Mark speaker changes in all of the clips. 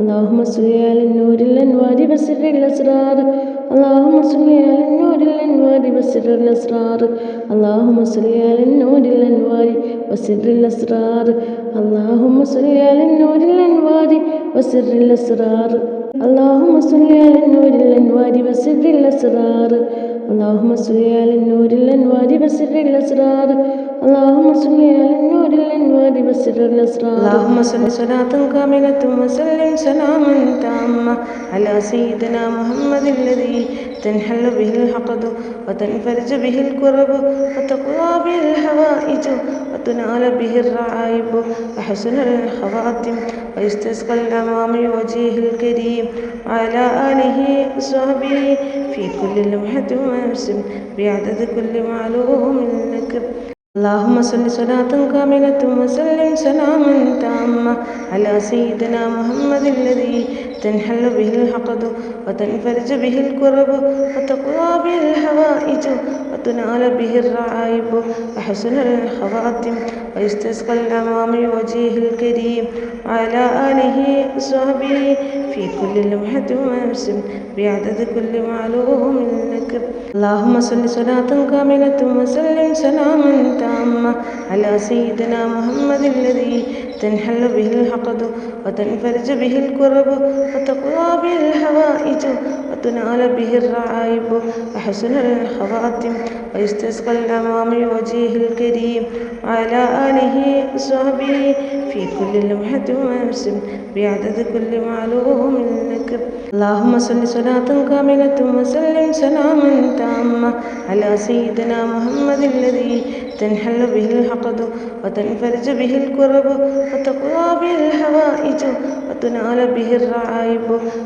Speaker 1: اللهم صل على النور الأنوار وسر الأسرار اللهم صل على النور الأنوار وسر الأسرار اللهم صل على النور الأنوار وسر الأسرار اللهم صل على النور الأنوار وسر الأسرار اللهم صل على النور الأنوار وسر الأسرار اللهم صل على النور الأنوار وسر الأسرار اللهم صل على النور الأنوار وسر الأسرار اللهم صل صلاة كاملة وسلم سلاما تاما على سيدنا محمد الذي تنحل به الحقد وتنفرج به الكرب وتقضى به الحوائج وتنال به الرعائب وحسن الخواتم ويستسقى الأمام وجهه الكريم وعلى آله وصحبه في كل لمحة ونفس بعدد كل معلوم لك اللهم صل صلاة كاملة وسلم سلاما تاما على سيدنا محمد الذي تنحل به الحقد وتنفرج به الكرب وتقضى به الحوائج وتنال به الرعائب وحسن الخواتم ويستسقى الأمام وجهه الكريم وعلى آله وصحبه في كل لمحة ونفس بعدد كل معلوم لك اللهم صل صلاة كاملة وسلم سلاما تاما على سيدنا محمد الذي تنحل به الحقد وتنفرج به الكرب وتقضى به الحوائج وتنال به الرعائب وحسن الخواتم ويستسقى الأمام وجهه الكريم وعلى آله وصحبه في كل لمحة ونفس بعدد كل معلوم لك اللهم صل صلاة كاملة وسلم سلاما تاما على سيدنا محمد الذي تنحل به الحقد وتنفرج به الكرب وتقضى به الحوائج وتنال به الرعائب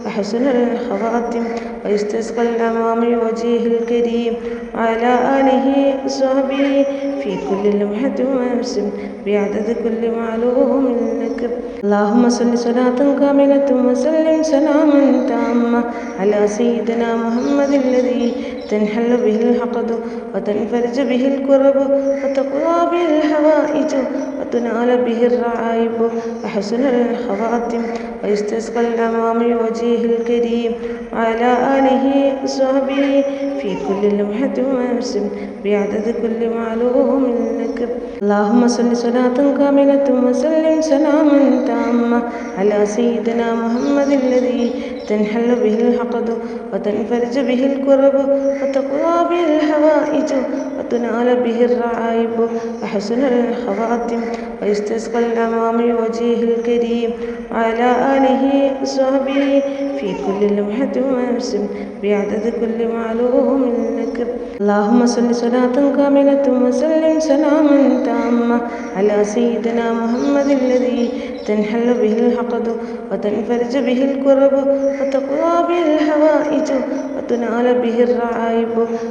Speaker 1: وحسن الخواتم ويستسقى الأمام وجهه الكريم وعلى آله وصحبه في كل لمحة ونفس بعدد كل معلوم لك اللهم صل صلاة كاملة وسلم سلاما تاما على سيدنا محمد الذي تنحل به الحقد وتنفرج به الكرب وتقضى به الحوائج وتنال به الرعائب وحسن الخواتم ويستسقى الأمام وجهه الكريم وعلى آله وصحبه في كل لمحة ونفس بعدد كل معلوم لك اللهم صل صلاة كاملة وسلم سلاما تاما على سيدنا محمد الذي تنحل به الحقد وتنفرج به الكرب وتقضى به الحوائج وتنال به الرعائب وحسن الخواتم ويستسقى الأمام وجهه الكريم وعلى آله وصحبه في كل لمحة ونفس بعدد كل معلوم لك اللهم صل صلاة كاملة وسلم سلاما تاما على سيدنا محمد الذي تنحل به الحقد وتنفرج به الكرب وتقضى به الحوائج وتنال به الرعائب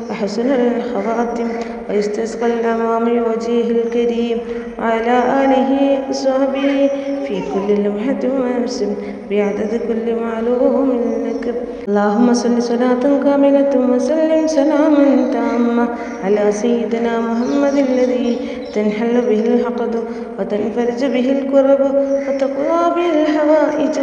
Speaker 1: وحسن الخواتم ويستسقى الأمام وجهه الكريم وعلى آله وصحبه في كل لمحة ونفس بعدد كل معلوم لك اللهم صل صلاة كاملة وسلم سلاما تاما على سيدنا محمد الذي تنحل به الحقد وتنفرج به الكرب وتقضى به الحوائج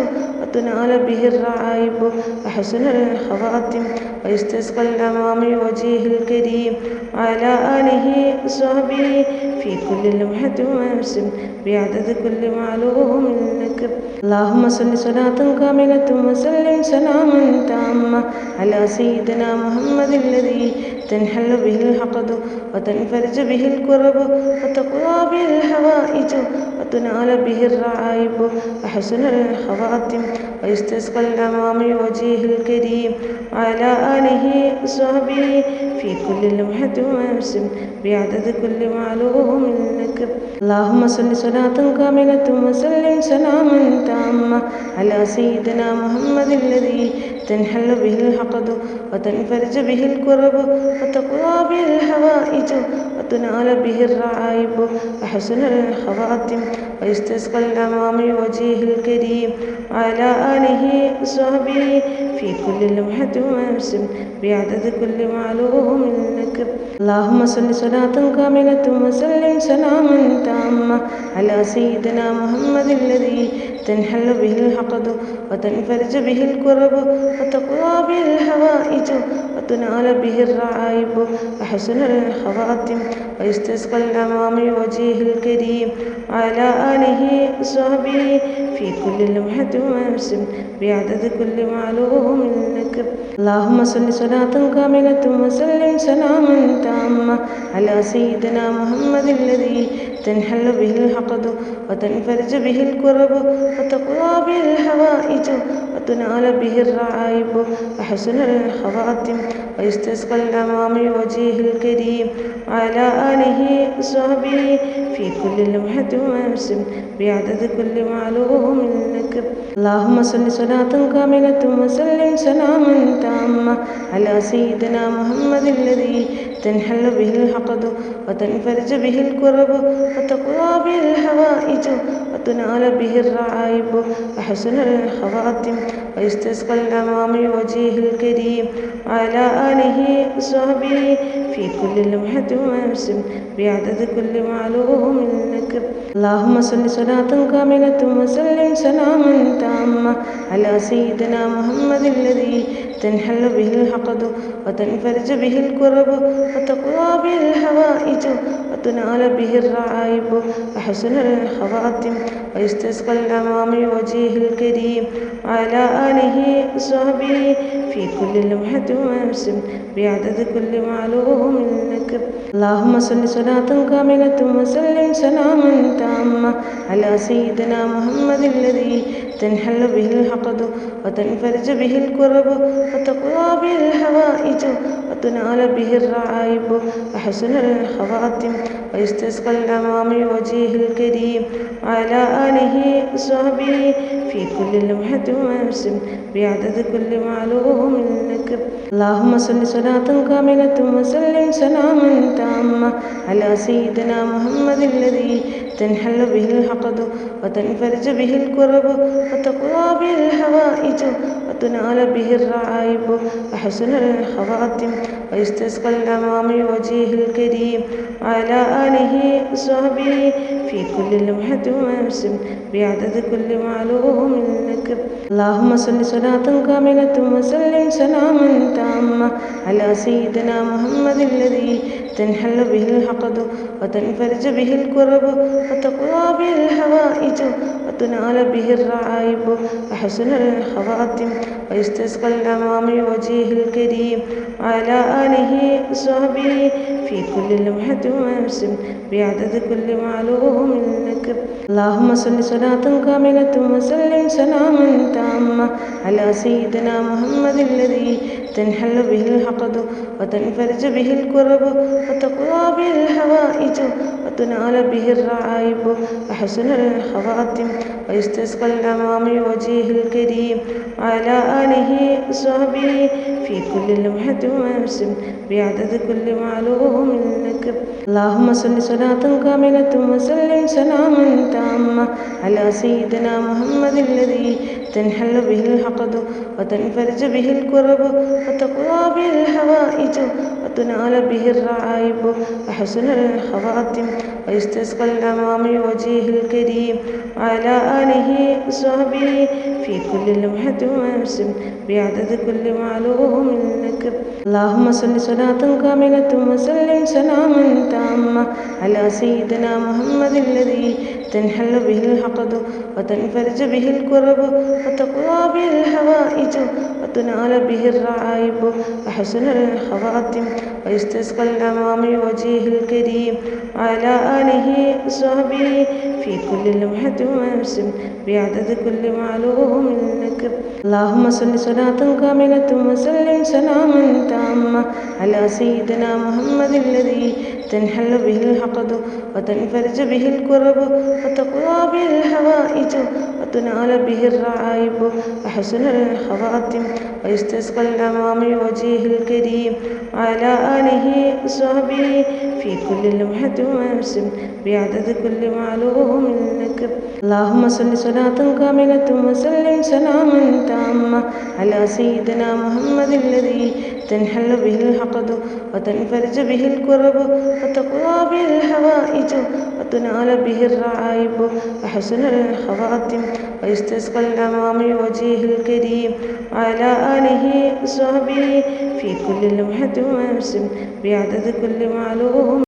Speaker 1: وتنال به الرعائب وحسن الخواتم ويستسقى الأمام وجهه الكريم وعلى آله وصحبه في كل لمحة ونفس بعدد كل معلوم لك اللهم صل صلاة كاملة وسلم سلاما تاما على سيدنا محمد الذي تنحل به الحقد وتنفرج به الكرب وتقضى به الحوائج وتنال به الرعائب وحسن الخواتم ويستسقى الأمام وجهه الكريم وعلى آله وصحبه في كل لمحة ونفس بعدد كل معلوم لك اللهم صل صلاة كاملة وسلم سلاما تاما على سيدنا محمد الذي تنحل به الحقد وتنفرج به الكرب وتقضى به الحوائج وتنال به الرعائب وحسن الخواتم ويستسقى الأمام وجهه الكريم وعلى آله وصحبه في كل لمحة ونفس بعدد كل معلوم لك اللهم صل صلاة كاملة وسلم سلاما تاما على سيدنا محمد الذي تنحل به الحقد وتنفرج به الكرب وتقضى به الحوائج وتنال به الرعائب وحسن الخواتم ويستسقى الأمام وجهه الكريم وعلى آله وصحبه في كل لمحة ونفس بعدد كل معلوم لك. اللهم صل صلاة كاملة وسلم سلاما تاما على سيدنا محمد الذي تنحل به الحقد وتنفرج به الكرب وتقضى به الحوائج وتنال به الرعائب وحسن الخواتم ويستسقى الأمام وجهه الكريم وعلى آله وصحبه في كل لمحة ونفس بعدد كل معلوم لك. اللهم صل صلاة كاملة وسلم سلاما تاما على سيدنا محمد الذي تنحل به الحقد وتنفرج به الكرب وتقضى به الحوائج وتنال به الرعائب وحسن الخواتم ويستسقى الأمام وجهه الكريم وعلى آله وصحبه في كل لمحة ونفس بعدد كل معلوم لك. اللهم صل صلاة كاملة وسلم سلاما تاما على سيدنا محمد الذي تنحل به الحقد وتنفرج به الكرب وتقضى به الحوائج وتنال به الرعائب وحسن الخواتم ويستسقى الأمام وجهه الكريم وعلى آله وصحبه في كل لمحة ونفس بعدد كل معلوم لك. اللهم صل صلاة كاملة وسلم سلاما تاما على سيدنا محمد الذي تنحل به الحقد وتنفرج به الكرب وتقضى به الحوائج وتنال به الرعائب وحسن الخواتم ويستسقى الأمام وجهه الكريم وعلى آله وصحبه في كل لمحة ونفس بعدد كل معلوم لك. اللهم صل صلاة كاملة وسلم سلاما تاما على سيدنا محمد الذي تنحل به الحقد وتنفرج به الكرب وتقضى به الحوائج وتنال به الرعائب وحسن الخواتم ويستسقى الأمام وجهه الكريم وعلى آله وصحبه في كل لمحة ونفس بعدد كل معلوم لك. اللهم صل صلاة كاملة وسلم سلاما تاما على سيدنا محمد الذي تنحل به الحقد وتنفرج به الكرب وتقضى به الحوائج وتنال به الرعائب وحسن الخواتم ويستسقى الأمام وجهه الكريم وعلى آله وصحبه في كل لمحة ونفس بعدد كل معلوم لك. اللهم صل صلاة كاملة وسلم سلاما تاما على سيدنا محمد الذي تنحل به الحقد وتنفرج به الكرب وتقضى به الحوائج وتنال به الرعائب وحسن الخواتم ويستسقى الأمام وجهه الكريم وعلى آله وصحبه في كل لمحة ونفس بعدد كل معلوم لك. اللهم صل صلاة كاملة وسلم سلاما تاما على سيدنا محمد الذي تنحل به الحقد وتنفرج به الكرب وتقضى به الحوائج وتنال به الرعائب وحسن الخواتم ويستسقى الأمام وجهه الكريم وعلى آله وصحبه في كل لمحة ونفس بعدد كل معلوم لك. اللهم صل صلاة كاملة وسلم سلاما تاما على سيدنا محمد الذي تنحل به الحقد وتنفرج به الكرب وتقضى به الحوائج وتنال به الرعائب وحسن الخواتم ويستسقى الأمام وجهه الكريم وعلى آله وصحبه في كل لمحة ونفس بعدد كل معلوم لك. اللهم صل صلاة كاملة وسلم سلاما تاما على سيدنا محمد الذي تنحل به الحقد وتنفرج به الكرب وتقضى به الحوائج وتنال به الرعائب وحسن الخواتم ويستسقى الأمام وجهه الكريم وعلى آله وصحبه في كل لمحة ونفس بعدد كل معلوم لك. اللهم صل صلاة كاملة وسلم سلاما تاما على سيدنا محمد الذي تنحل به الحقد وتنفرج به الكرب وتقضى به الحوائج وتنال به الرعائب وحسن الخواتم ويستسقى الأمام بوجهه الكريم وعلى آله وصحبه في كل لمحة ونفس بعدد كل معلوم